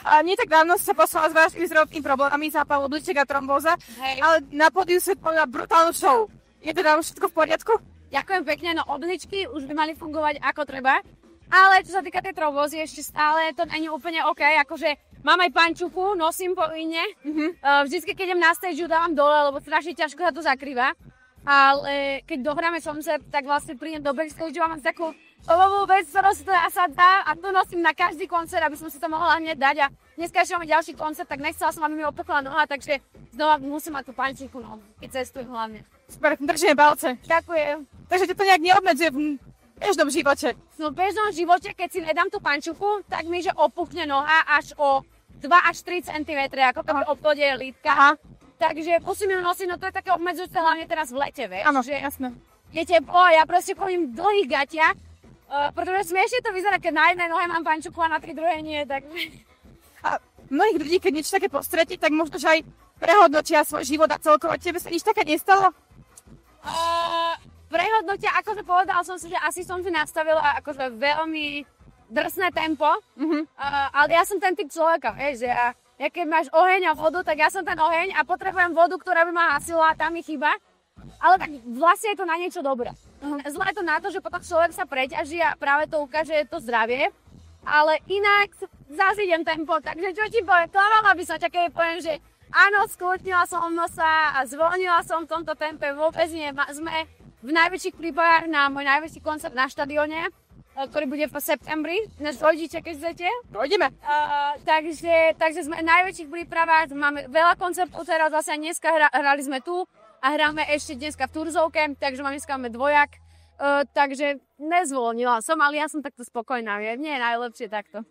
A nie tak dávno sa poslala s vášimi zdravotnými problémami, zápal obličiek a trombóza, ale na pódiu si povedala brutálnu show. Je teda už všetko v poriadku? Ďakujem pekne, no obličky už by mali fungovať ako treba, ale čo sa týka tej trombózy, ešte stále to není úplne OK, akože mám aj pančuchu, nosím povinne, vždycky keď idem na stage, dávam dole, lebo strašne ťažko sa to zakrýva, ale keď dohráme koncert, tak vlastne prídem do backstage a mám takú vec, ktorú si to sa dá a to nosím na každý koncert, aby som si to mohla hneď dať a dneska ešte máme ďalší koncert, tak nechcela som, aby mi opekla noha, takže znova musím mať tú pančuchu, no, keď cestujem hlavne. Super, držíme palce. Ďakujem. Takže ťa to nejak neobmedzuje v bežnom živote? No v bežnom živote, keď si nedám tú pančuchu, tak mi že opuchne noha až o 2 až 3 cm, ako keby obvode je lítka. Aha. Takže musím ju nosiť, no to je také obmedzujúce hlavne teraz v lete, vieš. Áno, že jasné. Je teplo a ja proste chodím v dlhých gatiach, pretože smiešne to vyzerá, keď na jednej nohe mám pančuchu a na tej druhej nie, tak... A mnohých ľudí, keď niečo také postretí, tak možno, že aj prehodnotia svoj život a celkovo. Tebe sa nič také nestalo? Prehodnotia, akože povedal som si, že asi som si nastavila akože veľmi drsné tempo, ale ja som ten typ človeka, vieš, že ja keď máš oheň a vodu, tak ja som ten oheň a potrebujem vodu, ktorá by ma hasila a tam mi chýba. Ale tak vlastne je to na niečo dobré. Zle je to na to, že potom človek sa preťaží a práve to ukáže to zdravie. Ale inak zase idem tempo, takže čo ti poviem, klamala by som ťa, keď poviem, že áno, skľutnila som sa a zvolnila som v tomto tempe, vôbec nie. Sme v najväčších prípravách na môj najväčší koncert na štadióne, ktorý bude v septembri. Dnes dojdete, keď chcete. Dojdeme. Takže sme v najväčších prípravách, máme veľa koncertov teraz, zase dneska hrali sme tu a hráme ešte dneska v Turzovke, takže dneska máme dvojak. Takže nezvolnila som, ale ja som takto spokojná, nie je najlepšie takto.